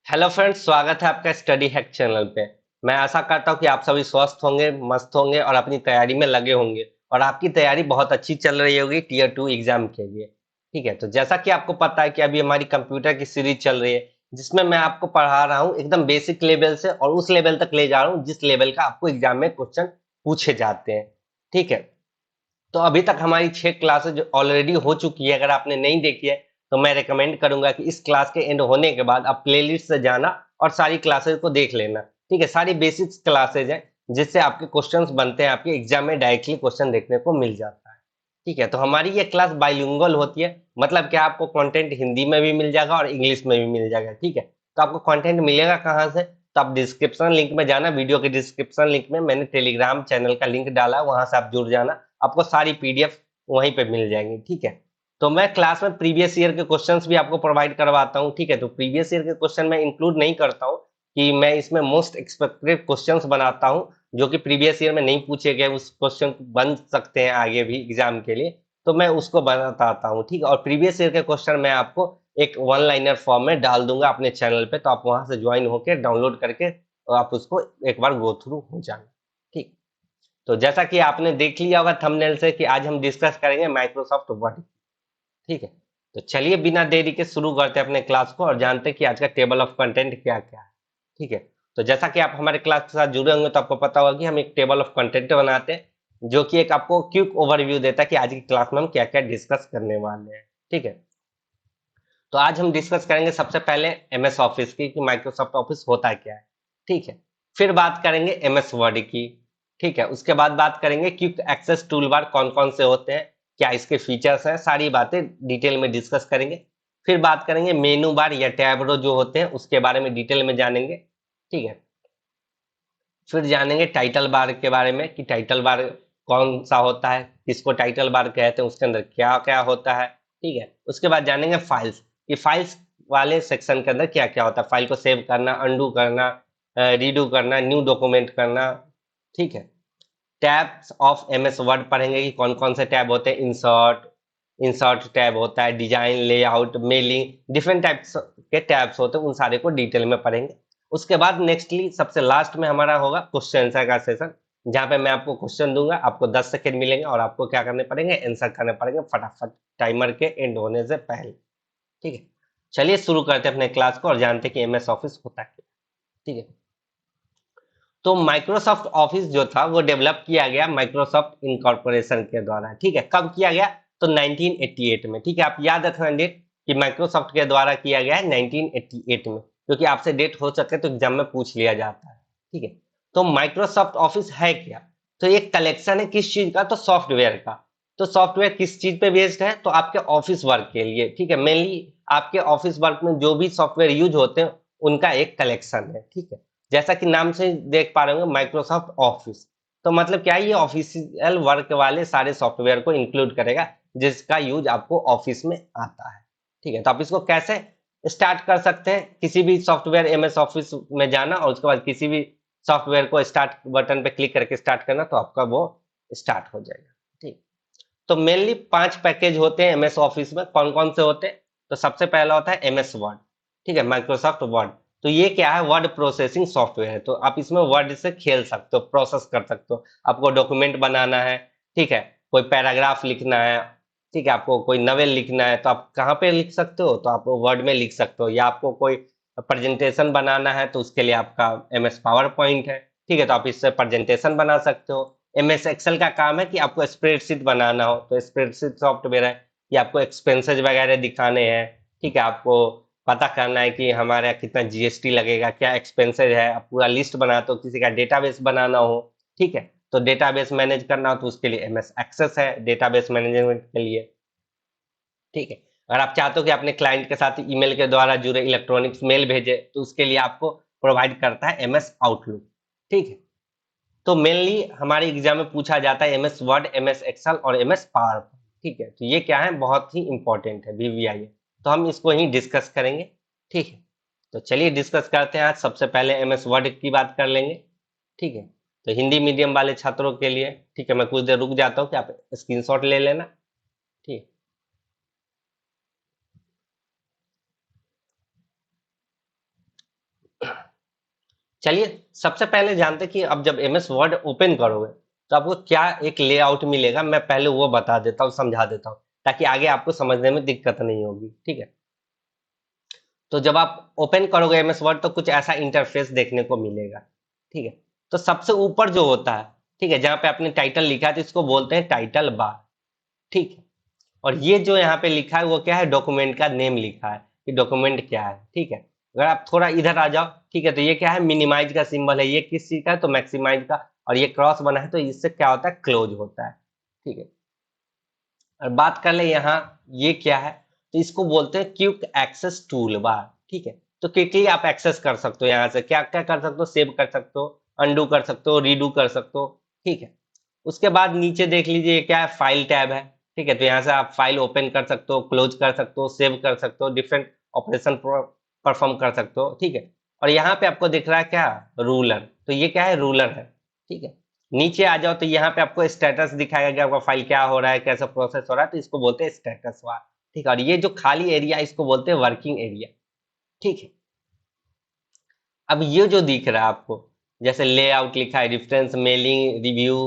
Hello friends, स्वागत है आपका स्टडी हैक चैनल पे। मैं आशा करता हूँ कि आप सभी स्वस्थ होंगे, मस्त होंगे और अपनी तैयारी में लगे होंगे और आपकी तैयारी बहुत अच्छी चल रही होगी टीयर 2 एग्जाम के लिए। ठीक है, तो जैसा कि आपको पता है कि अभी हमारी कंप्यूटर की सीरीज चल रही है, जिसमें मैं आपको पढ़ा रहा हूँ एकदम बेसिक लेवल से और उस लेवल तक ले जा रहा हूँ जिस लेवल का आपको एग्जाम में क्वेश्चन पूछे जाते हैं। ठीक है, तो अभी तक हमारी 6 क्लासेज ऑलरेडी हो चुकी है। अगर आपने नहीं देखी है तो मैं रेकमेंड करूंगा कि इस क्लास के एंड होने के बाद आप प्लेलिस्ट से जाना और सारी क्लासेज को देख लेना। ठीक है, सारी बेसिक्स क्लासेज हैं जिससे आपके क्वेश्चंस बनते हैं, आपके एग्जाम में डायरेक्टली क्वेश्चन देखने को मिल जाता है। ठीक है, तो हमारी ये क्लास बाइलिंगुअल होती है, मतलब कि आपको कंटेंट हिंदी में भी मिल जाएगा और इंग्लिश में भी मिल जाएगा। ठीक है, तो आपको कंटेंट मिलेगा कहाँ से? तो आप डिस्क्रिप्शन लिंक में जाना, वीडियो के डिस्क्रिप्शन लिंक में मैंने टेलीग्राम चैनल का लिंक डाला है, वहां से आप जुड़ जाना। आपको सारी पीडीएफ वहीं पे मिल जाएंगी। ठीक है, तो मैं क्लास में प्रीवियस ईयर के क्वेश्चंस भी आपको प्रोवाइड करवाता हूँ। ठीक है, तो प्रीवियस ईयर के क्वेश्चन मैं इंक्लूड नहीं करता हूँ कि मैं इसमें मोस्ट एक्सपेक्टेड क्वेश्चंस बनाता हूँ जो कि प्रीवियस ईयर में नहीं पूछे गए, उस क्वेश्चन बन सकते हैं आगे भी एग्जाम के लिए, तो मैं उसको बताता हूँ। ठीक है, और प्रीवियस ईयर के क्वेश्चन मैं आपको एक वन लाइनर फॉर्म में डाल दूंगा अपने चैनल पे, तो आप वहां से ज्वाइन होकर डाउनलोड करके आप उसको एक बार गो थ्रू हो जाना। ठीक, तो जैसा कि आपने देख लिया होगा थंबनेल से कि आज हम डिस्कस करेंगे माइक्रोसॉफ्ट वर्ड। ठीक है, तो चलिए बिना देरी के शुरू करते हैं अपने क्लास को और जानते हैं कि आज का टेबल ऑफ कंटेंट क्या क्या है। ठीक है, तो जैसा कि आप हमारे क्लास के साथ जुड़े होंगे तो आपको पता होगा कि हम एक टेबल ऑफ कंटेंट बनाते हैं जो कि एक आपको क्विक ओवरव्यू देता है कि आज की क्लास में हम क्या क्या डिस्कस करने वाले हैं। ठीक है, तो आज हम डिस्कस करेंगे सबसे पहले एमएस ऑफिस की कि माइक्रोसॉफ्ट ऑफिस होता क्या है। ठीक है, फिर बात करेंगे एमएस वर्ड की। ठीक है, उसके बाद बात करेंगे क्विक एक्सेस टूल बार कौन कौन से होते हैं, क्या इसके फीचर्स हैं, सारी बातें डिटेल में डिस्कस करेंगे। फिर बात करेंगे मेनू बार या टैब रो जो होते हैं उसके बारे में डिटेल में जानेंगे। ठीक है, फिर जानेंगे टाइटल बार के बारे में कि टाइटल बार कौन सा होता है, किसको टाइटल बार कहते हैं, उसके अंदर क्या क्या होता है। ठीक है, उसके बाद जानेंगे फाइल्स कि फाइल्स वाले सेक्शन के अंदर क्या क्या होता है, फाइल को सेव करना, अंडू करना, रीडू करना, न्यू डॉक्यूमेंट करना। ठीक है, टैब्स ऑफ एमएस वर्ड पढ़ेंगे कि कौन कौन से टैब होते हैं, इंसर्ट, इंसर्ट टैब होता है, design, layout, mailing, different types के टैब्स होते हैं, उन सारे को डिटेल में पढ़ेंगे। उसके बाद नेक्स्टली सबसे लास्ट में हमारा होगा क्वेश्चन आंसर का सेशन, जहां पे मैं आपको क्वेश्चन दूंगा, आपको 10 सेकंड मिलेंगे और आपको क्या करने पड़ेंगे, आंसर करने पड़ेंगे फटाफट टाइमर के एंड होने से पहले। ठीक है, चलिए शुरू करते हैं अपने क्लास को और जानते हैं कि एमएस ऑफिस होता है क्या। ठीक है, तो माइक्रोसॉफ्ट ऑफिस जो था वो डेवलप किया गया माइक्रोसॉफ्ट इनकॉर्पोरेशन के द्वारा। ठीक है, कब किया गया? तो 1988 में। ठीक है, आप याद रखना डेट कि माइक्रोसॉफ्ट के द्वारा किया गया है 1988 में, क्योंकि आपसे डेट हो सके तो एग्जाम में पूछ लिया जाता है। ठीक है, तो माइक्रोसॉफ्ट ऑफिस है क्या? तो एक कलेक्शन है किस चीज का? तो सॉफ्टवेयर का। तो सॉफ्टवेयर किस चीज पे बेस्ड है? तो आपके ऑफिस वर्क के लिए। ठीक है, मेनली आपके ऑफिस वर्क में जो भी सॉफ्टवेयर यूज होते हैं उनका एक कलेक्शन है। ठीक है, जैसा कि नाम से देख पा रहे होंगे माइक्रोसॉफ्ट ऑफिस, तो मतलब क्या है, ये ऑफिशियल वर्क वाले सारे सॉफ्टवेयर को इंक्लूड करेगा जिसका यूज आपको ऑफिस में आता है। ठीक है, तो आप इसको कैसे स्टार्ट कर सकते हैं? किसी भी सॉफ्टवेयर एमएस ऑफिस में जाना और उसके बाद किसी भी सॉफ्टवेयर को स्टार्ट बटन पे क्लिक करके स्टार्ट करना, तो आपका वो स्टार्ट हो जाएगा। ठीक, तो मेनली 5 पैकेज होते हैं एमएस ऑफिस में। कौन कौन से होते हैं? तो सबसे पहला होता है एमएस वर्ड। ठीक है, माइक्रोसॉफ्ट वर्ड। तो ये क्या है? वर्ड प्रोसेसिंग सॉफ्टवेयर है, तो आप इसमें वर्ड से खेल सकते हो, प्रोसेस कर सकते हो। आपको डॉक्यूमेंट बनाना है, ठीक है, कोई पैराग्राफ लिखना है, ठीक है, आपको कोई नवेल लिखना है, तो आप कहाँ पे लिख सकते हो? तो आप वर्ड में लिख सकते हो। या आपको कोई प्रेजेंटेशन बनाना है तो उसके लिए आपका एमएस पावर पॉइंट है। ठीक है, तो आप इससे प्रेजेंटेशन बना सकते हो। एमएस एक्सेल का काम है कि आपको स्प्रेडशीट बनाना हो, तो स्प्रेडशीट सॉफ्टवेयर है कि आपको एक्सपेंसेस वगैरह दिखाने हैं। ठीक है, आपको पता करना है कि हमारे यहाँ कितना जीएसटी लगेगा, क्या एक्सपेंसेस है, आप पूरा लिस्ट बनाते हो, किसी का डेटाबेस बनाना हो। ठीक है, तो डेटाबेस मैनेज करना हो तो उसके लिए एमएस एक्सेस है डेटाबेस मैनेजमेंट के लिए। ठीक है, अगर आप चाहते हो कि अपने क्लाइंट के साथ ईमेल के द्वारा जुड़े इलेक्ट्रॉनिक्स मेल भेजे तो उसके लिए आपको प्रोवाइड करता है एमएस आउटलुक। ठीक है, तो मेनली हमारे एग्जाम में पूछा जाता है एमएस वर्ड, एमएस एक्सेल और एमएस पावर। ठीक है, तो ये क्या है, बहुत ही इंपॉर्टेंट है, वीवीआई है, तो हम इसको ही डिस्कस करेंगे। ठीक है, तो चलिए डिस्कस करते हैं। आज सबसे पहले एमएस वर्ड की बात कर लेंगे। ठीक है, तो हिंदी मीडियम वाले छात्रों के लिए, ठीक है, मैं कुछ देर रुक जाता हूँ कि आप स्क्रीनशॉट ले लेना। ठीक, चलिए सबसे पहले जानते हैं कि अब जब एमएस वर्ड ओपन करोगे तो आपको क्या एक लेआउट मिलेगा। मैं पहले वो बता देता हूँ, समझा देता हूँ, ताकि आगे आपको समझने में दिक्कत नहीं होगी। ठीक है, तो जब आप ओपन करोगे एमएस वर्ड तो कुछ ऐसा इंटरफेस देखने को मिलेगा। ठीक है, तो सबसे ऊपर जो होता है, ठीक है, जहां पे आपने टाइटल लिखा है तो इसको बोलते हैं टाइटल बार। ठीक है, और ये जो यहाँ पे लिखा है वो क्या है, डॉक्यूमेंट का नेम लिखा है कि डॉक्यूमेंट क्या है। ठीक है, अगर आप थोड़ा इधर आ जाओ, ठीक है, तो ये क्या है, मिनिमाइज का सिंबल है। ये किस चीज का है, तो मैक्सिमाइज का। और ये क्रॉस बना है तो इससे क्या होता है, क्लोज होता है। ठीक है, और बात कर ले यहाँ, ये क्या है, तो इसको बोलते हैं क्विक एक्सेस टूल बार। ठीक है, तो क्विकली आप एक्सेस कर सकते हो, यहाँ से क्या क्या कर सकते हो, सेव कर सकते हो, अनडू कर सकते हो, रीडू कर सकते हो। ठीक है, उसके बाद नीचे देख लीजिए ये क्या है, फाइल टैब है। ठीक है, तो यहाँ से आप फाइल ओपन कर सकते हो, क्लोज कर सकते हो, सेव कर सकते हो, डिफरेंट ऑपरेशन परफॉर्म कर सकते हो। ठीक है, और यहाँ पे आपको दिख रहा है क्या, रूलर, तो ये क्या है, रूलर है। ठीक है, नीचे आ जाओ तो यहाँ पे आपको स्टेटस दिखाएगा कि आपका फाइल क्या हो रहा है, कैसा प्रोसेस हो रहा है, तो इसको बोलते हैं स्टेटस बार। ठीक है, और ये जो खाली एरिया इसको बोलते हैं वर्किंग एरिया। ठीक है, अब ये जो दिख रहा है आपको, जैसे लेआउट लिखा है, reference, mailing, review,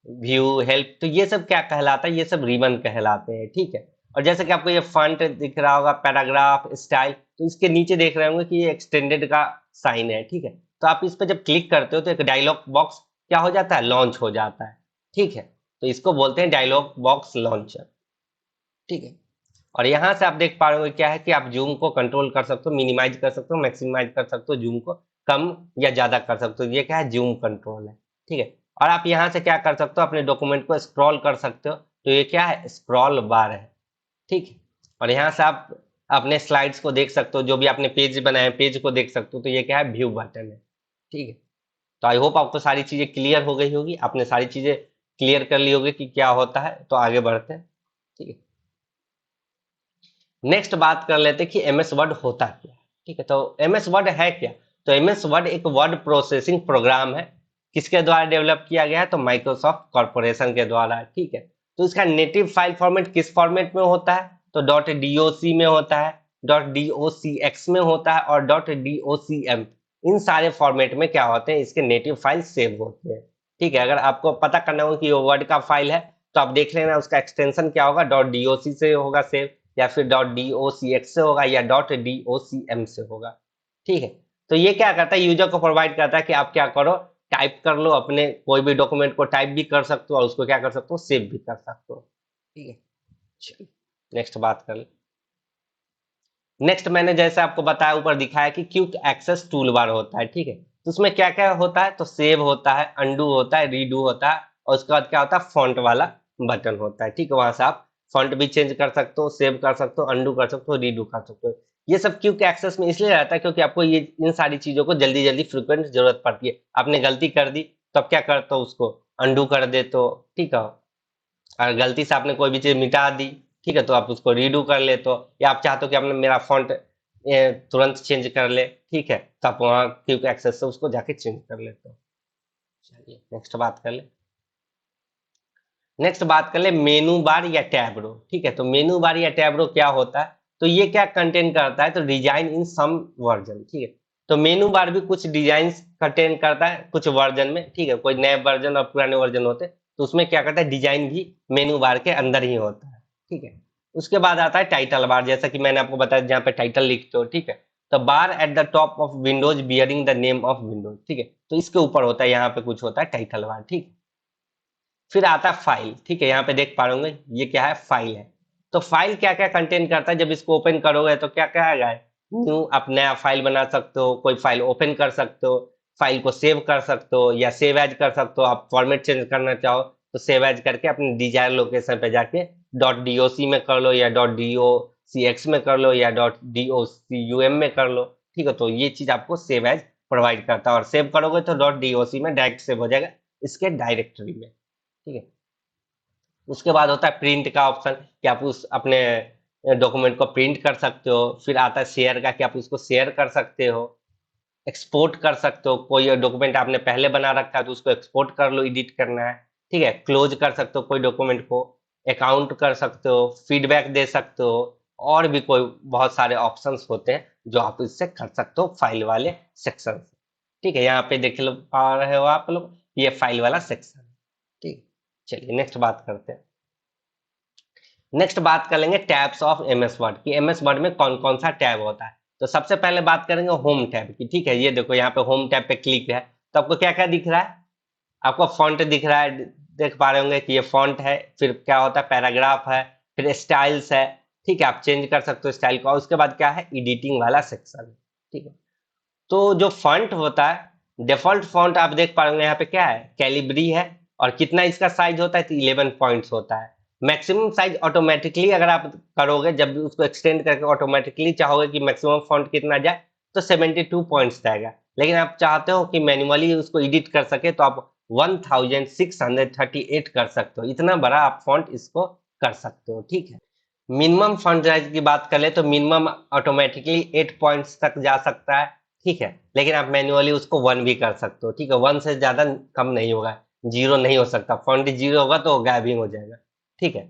view, help, तो ये सब क्या कहलाता है, ये सब रिबन कहलाते हैं। ठीक है, और जैसे कि आपको ये फॉन्ट दिख रहा होगा, पैराग्राफ स्टाइल, तो इसके नीचे देख रहे होंगे कि ये एक्सटेंडेड का साइन है। ठीक है, तो आप इस पर जब क्लिक करते हो तो एक डायलॉग बॉक्स क्या हो जाता है, लॉन्च हो जाता है। ठीक है, तो इसको बोलते हैं डायलॉग बॉक्स लॉन्चर। ठीक है, और यहाँ से आप देख पा रहे हो क्या है कि आप जूम को कंट्रोल कर सकते हो, मिनिमाइज कर सकते हो, मैक्सिमाइज कर सकते हो, जूम को कम या ज्यादा कर सकते हो। ये क्या है, जूम कंट्रोल है। ठीक है, और आप यहाँ से क्या कर सकते हो, अपने डॉक्यूमेंट को स्क्रॉल कर सकते हो, तो ये क्या है, स्क्रॉल बार है। ठीक है, और यहाँ से आप अपने स्लाइड्स को देख सकते हो, जो भी आपने पेज बनाए पेज को देख सकते हो, तो ये क्या है, व्यू बटन है। ठीक है, तो आई होप आपको सारी चीजें क्लियर हो गई होगी, आपने सारी चीजें क्लियर कर ली होगी कि क्या होता है। तो आगे बढ़ते हैं। ठीक है, नेक्स्ट बात कर लेते हैं कि एमएस वर्ड होता क्या है। ठीक है, तो एमएस वर्ड है क्या, तो एमएस वर्ड एक वर्ड प्रोसेसिंग प्रोग्राम है। किसके द्वारा डेवलप किया गया है, तो माइक्रोसॉफ्ट कॉर्पोरेशन के द्वारा। ठीक है, तो इसका नेटिव फाइल फॉर्मेट किस फॉर्मेट में होता है, तो डॉट डीओसी में होता है, डॉट डीओसीएक्स में होता है, और डॉट डीओसीएम। इन सारे फॉर्मेट में क्या होते हैं, इसके नेटिव फाइल सेव होते हैं। ठीक है, अगर आपको पता करना हो कि ये वर्ड का फाइल है तो आप देख लेना उसका एक्सटेंशन क्या होगा, डॉट डीओसी से होगा सेव, या फिर डॉट डीओसीएक्स से होगा, या डॉट डीओसीएम से होगा। ठीक है, तो ये क्या करता है, यूजर को प्रोवाइड करता है कि आप क्या करो, टाइप कर लो, अपने कोई भी डॉक्यूमेंट को टाइप भी कर सकते हो और उसको क्या कर सकते हो, सेव भी कर सकते हो। ठीक है, चलिए नेक्स्ट बात कर ले। नेक्स्ट मैंने जैसे आपको बताया, ऊपर दिखाया कि क्विक एक्सेस टूल बार होता है। ठीक है, तो उसमें क्या क्या होता है, तो सेव होता है, अनडू होता है, रीडू होता है, और उसके बाद क्या होता है, फॉन्ट वाला बटन होता है। ठीक है, वहां से आप फॉन्ट भी चेंज कर सकते हो, सेव कर सकते हो, अनडू कर सकते हो, रीडू कर सकते हो। ये सब क्विक एक्सेस में इसलिए रहता है क्योंकि आपको ये इन सारी चीजों को जल्दी जल्दी फ्रिक्वेंट जरूरत पड़ती है। आपने गलती कर दी तो आप क्या करते हो, उसको अनडू कर देते हो। ठीक है, अगर गलती से आपने कोई भी चीज मिटा दी, ठीक है, तो आप उसको रीडू कर ले, तो या आप चाहते हो कि आपने मेरा फॉन्ट तुरंत चेंज कर ले, ठीक है, तो आप वहाँ क्विक एक्सेस से उसको जाके चेंज कर लेते हो। चलिए नेक्स्ट बात कर ले। नेक्स्ट बात कर ले मेनू बार या टैब रो। ठीक है, तो मेनू बार या टैब रो क्या होता है, तो ये क्या कंटेन करता है, तो डिजाइन इन सम वर्जन। ठीक है, तो मेनू बार भी कुछ डिजाइन कंटेन करता है कुछ वर्जन में। ठीक है, कोई नए वर्जन और पुराने वर्जन होते हैं, तो उसमें क्या करता है, डिजाइन भी मेनू बार के अंदर ही होता है। ठीक है, उसके बाद आता है टाइटल बार, जैसा कि मैंने आपको बताया जहाँ पे टाइटल लिखते हो। ठीक है, तो bar at the top of Windows bearing the name of Windows. ठीक है, तो इसके ऊपर होता है, यहाँ पे कुछ होता है टाइटल बार। ठीक है, फिर आता है फाइल। ठीक है, यहाँ पे देख पा रहे होंगे ये क्या है, फाइल है। तो फाइल क्या क्या कंटेन करता है, जब इसको ओपन करोगे तो क्या क्या आएगा, न्यू, आप नया फाइल बना सकते हो, कोई फाइल ओपन कर सकते हो, फाइल को सेव कर सकते हो, या सेव एज कर सकते हो। आप फॉर्मेट चेंज करना चाहो तो सेव एज करके अपने डिजायर लोकेशन पे जाके डॉट डीओसी में कर लो, या डॉट डीओसीएक्स में कर लो, या डॉट डीओसीयूएम में कर लो। ठीक है, तो ये चीज आपको सेव एज प्रोवाइड करता है, और सेव करोगे तो डॉट डीओसी में डायरेक्ट सेव हो जाएगा इसके डायरेक्टरी में। ठीक है, उसके बाद होता है प्रिंट का ऑप्शन कि आप उस अपने डॉक्यूमेंट को प्रिंट कर सकते हो। फिर आता है शेयर का कि आप उसको शेयर कर सकते हो, एक्सपोर्ट कर सकते हो, कोई डॉक्यूमेंट आपने पहले बना रखा है तो उसको एक्सपोर्ट कर लो, एडिट करना है। ठीक है, क्लोज कर सकते हो कोई डॉक्यूमेंट को, अकाउंट कर सकते हो, फीडबैक दे सकते हो, और भी कोई बहुत सारे ऑप्शंस होते हैं जो आप इससे कर सकते हो फाइल वाले सेक्शन से। ठीक है, यहाँ पे देख लो पा रहे हो आप लोग, ये फाइल वाला सेक्शन। ठीक, चलिए नेक्स्ट बात करते हैं। नेक्स्ट बात कर लेंगे टैब्स ऑफ एमएस वर्ड की, एमएस वर्ड में कौन कौन सा टैब होता है। तो सबसे पहले बात करेंगे होम टैब की। ठीक है, ये देखो यहाँ पे होम टैब पे क्लिक है तो आपको क्या क्या दिख रहा है, आपको फॉन्ट दिख रहा है, देख पा रहे होंगे कि ये फॉन्ट है, फिर क्या होता है पैराग्राफ है, फिर स्टाइल्स है। ठीक है, आप चेंज कर सकते हो स्टाइल को, और उसके बाद क्या है एडिटिंग वाला सेक्शन। ठीक है, तो जो फॉन्ट होता है डिफॉल्ट फॉन्ट आप देख पा रहे होंगे यहाँ पे क्या है कैलिब्री है, और कितना इसका साइज होता है तो 11 पॉइंट्स होता है। मैक्सिमम साइज ऑटोमेटिकली अगर आप करोगे, जब भी उसको एक्सटेंड करके ऑटोमेटिकली चाहोगे कि मैक्सिमम फॉन्ट कितना जाए तो 72 पॉइंट्स जाएगा, लेकिन आप चाहते हो कि मैन्युअली उसको एडिट कर सके तो आप 1638 कर सकते हो, इतना बड़ा आप फॉन्ट इसको कर सकते हो। ठीक है, मिनिमम फॉन्ट साइज की बात करें तो मिनिमम ऑटोमेटिकली 8 पॉइंट्स तक जा सकता है। ठीक है, लेकिन आप मैन्युअली उसको 1 भी कर सकते हो। ठीक है, 1 से ज्यादा कम नहीं होगा, 0 नहीं हो सकता, फॉन्ट 0 होगा तो गायब ही हो जाएगा। ठीक है,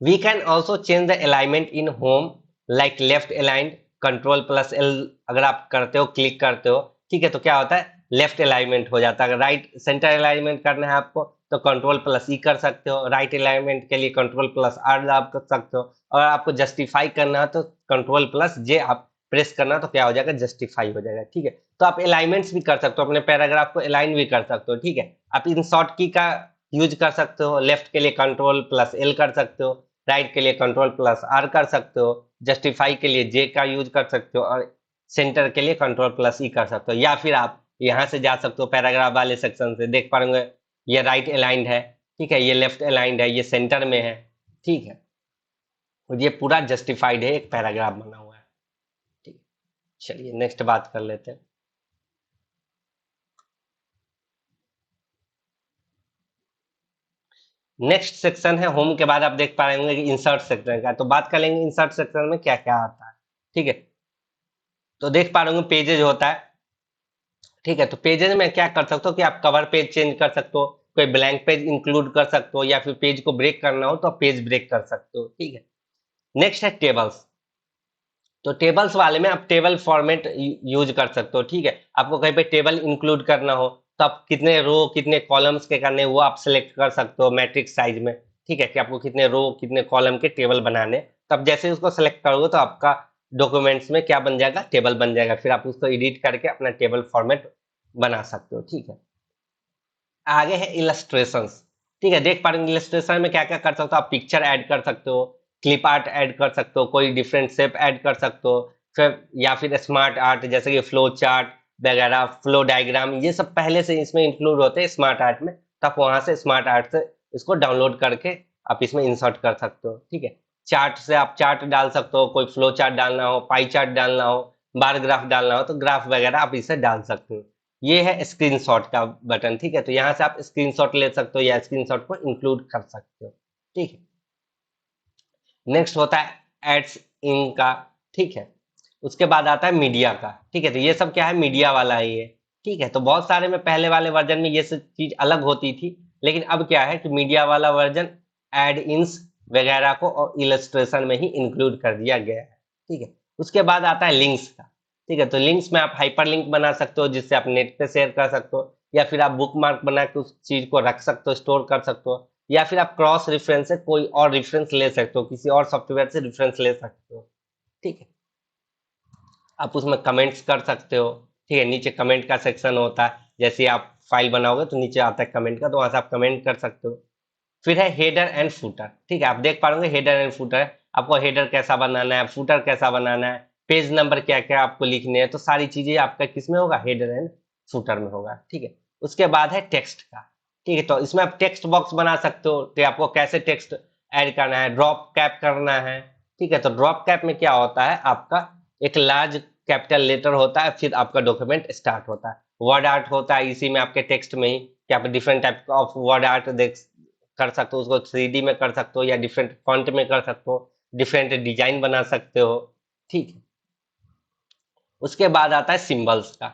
we can also change the alignment in home, like left aligned, control plus L अगर आप करते हो क्लिक करते हो, ठीक है, तो क्या होता है लेफ्ट अलाइनमेंट हो जाता है। अगर राइट सेंटर अलाइनमेंट करना है आपको तो कंट्रोल प्लस ई कर सकते हो, राइट अलाइनमेंट के लिए कंट्रोल प्लस आर आप कर सकते हो, और आपको जस्टिफाई करना है तो कंट्रोल प्लस जे आप प्रेस करना तो क्या हो जाएगा जस्टिफाई हो जाएगा। ठीक है, तो आप अलाइनमेंट्स भी कर सकते हो, अपने पैराग्राफ को अलाइन भी कर सकते हो। ठीक है, आप इन शॉर्ट की का यूज कर सकते हो, लेफ्ट के लिए कंट्रोल प्लस एल कर सकते हो, राइट के लिए कंट्रोल प्लस आर कर सकते हो, जस्टिफाई के लिए जे का यूज कर सकते हो, और सेंटर के लिए कंट्रोल प्लस ई कर सकते हो। या फिर आप यहाँ से जा सकते हो पैराग्राफ वाले सेक्शन से, देख पाएंगे ये राइट अलाइंड है, ठीक है, ये लेफ्ट अलाइंड है, ये सेंटर में है। ठीक है, और ये पूरा जस्टिफाइड है, एक पैराग्राफ बना हुआ है। ठीक है, चलिए नेक्स्ट बात कर लेते हैं। नेक्स्ट सेक्शन है होम के बाद आप देख पा रहे होंगे कि इंसर्ट सेक्शन का, तो बात कर लेंगे इंसर्ट सेक्शन में क्या क्या आता है। ठीक है, तो देख पा रहे होंगे पेजेज होता है। ठीक है, तो पेजेज में क्या कर सकते हो कि आप कवर पेज चेंज कर सकते हो, कोई ब्लैंक पेज इंक्लूड कर सकते हो, या फिर पेज को ब्रेक करना हो तो आप पेज ब्रेक कर सकते हो। ठीक है, नेक्स्ट है टेबल्स। तो टेबल्स वाले में आप टेबल फॉर्मेट यूज कर सकते हो। ठीक है, आपको कहीं पे टेबल इंक्लूड करना हो तो आप कितने रो कितने कॉलम्स के करने वो आप सिलेक्ट कर सकते हो मैट्रिक्स साइज में। ठीक है, कि आपको कितने रो कितने कॉलम के टेबल बनाने, तब जैसे उसको सेलेक्ट करोगे तो आपका डॉक्यूमेंट्स में क्या बन जाएगा टेबल बन जाएगा, फिर आप उसको एडिट करके अपना टेबल फॉर्मेट बना सकते हो। ठीक है, आगे है इलस्ट्रेशंस। ठीक है, देख पा रहे हैं इलस्ट्रेशन में क्या क्या कर सकते हो, आप पिक्चर ऐड कर सकते हो, क्लिप आर्ट ऐड कर सकते हो, कोई डिफरेंट शेप ऐड कर सकते हो, फिर या फिर स्मार्ट आर्ट जैसे कि फ्लो चार्ट वगैरह, फ्लो डायग्राम, ये सब पहले से इसमें इंक्लूड होते हैं स्मार्ट आर्ट में, तो आप वहां से स्मार्ट आर्ट से इसको डाउनलोड करके आप इसमें इंसर्ट कर सकते हो। ठीक है, चार्ट से आप चार्ट डाल सकते हो, कोई फ्लो चार्ट डालना हो, पाई चार्ट डालना हो, बार ग्राफ डालना हो तो ग्राफ वगैरह आप इसे डाल सकते हो। ये है स्क्रीनशॉट का बटन। ठीक है, तो यहाँ से आप स्क्रीनशॉट ले सकते हो या स्क्रीनशॉट को इंक्लूड कर सकते हो। ठीक है, नेक्स्ट होता है एड्स इन का। ठीक है, उसके बाद आता है मीडिया का। ठीक है, तो ये सब क्या है मीडिया वाला है ये। ठीक है, तो बहुत सारे में पहले वाले वर्जन में ये सब चीज अलग होती थी, लेकिन अब क्या है कि मीडिया वाला वर्जन एड इन्स वगैरह को और इलस्ट्रेशन में ही इंक्लूड कर दिया गया है। ठीक है, उसके बाद आता है लिंक्स का। ठीक है, तो लिंक्स में आप हाइपर लिंक बना सकते हो जिससे आप नेट पे शेयर कर सकते हो, या फिर आप बुक मार्क बना के उस चीज को रख सकते हो, स्टोर कर सकते हो, या फिर आप क्रॉस रेफरेंस से कोई और रेफरेंस ले सकते हो, किसी और सॉफ्टवेयर से रेफरेंस ले सकते हो। ठीक है, आप उसमें कमेंट्स कर सकते हो। ठीक है, नीचे कमेंट का सेक्शन होता है, जैसे आप फाइल बनाओगे तो नीचे आता है कमेंट का, तो वहां से आप कमेंट कर सकते हो। फिर है हेडर एंड फूटर। ठीक है, आप देख पा रहे हेडर एंड फूटर है, आपको हेडर कैसा बनाना है, फूटर कैसा बनाना है, पेज नंबर क्या क्या आपको लिखने हैं, तो सारी चीजें आपका किस में होगा हेडर एंड फूटर में होगा। ठीक है, उसके बाद है टेक्स्ट का। ठीक है, तो इसमें आप टेक्स्ट बॉक्स बना सकते हो, तो आपको कैसे टेक्स्ट ऐड करना है, ड्रॉप कैप करना है। ठीक है, तो ड्रॉप कैप में क्या होता है आपका एक लार्ज कैपिटल लेटर होता है, फिर आपका डॉक्यूमेंट स्टार्ट होता है। वर्ड आर्ट होता है इसी में आपके टेक्स्ट में ही, कि आप different type of word art देख कर सकते हो, उसको 3D में कर सकते हो या डिफरेंट फॉन्ट में कर सकते हो, डिफरेंट डिजाइन बना सकते हो। ठीक है, उसके बाद आता है सिंबल्स का।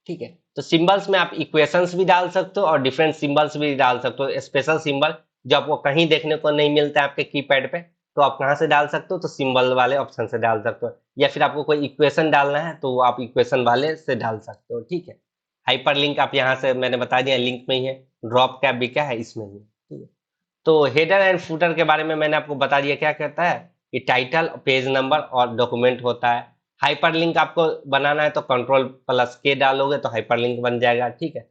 ठीक है, तो सिंबल्स में आप इक्वेशंस भी डाल सकते हो और डिफरेंट सिंबल्स भी डाल सकते हो, स्पेशल सिंबल जो आपको कहीं देखने को नहीं मिलता है आपके कीपैड पे, तो आप कहाँ से डाल सकते हो, तो सिंबल वाले ऑप्शन से डाल सकते हो, या फिर आपको कोई इक्वेशन डालना है तो वो आप इक्वेशन वाले से डाल सकते हो। ठीक है, हाइपर लिंक आप यहाँ से मैंने बता दिया लिंक में ही है, ड्रॉप कैप भी क्या है इसमें ही। ठीक है, तो हेडर एंड फुटर के बारे में मैंने आपको बता दिया क्या कहता है कि टाइटल, पेज नंबर और डॉक्यूमेंट होता है। हाइपरलिंक आपको बनाना है तो कंट्रोल प्लस के डालोगे तो हाइपरलिंक बन जाएगा। ठीक है,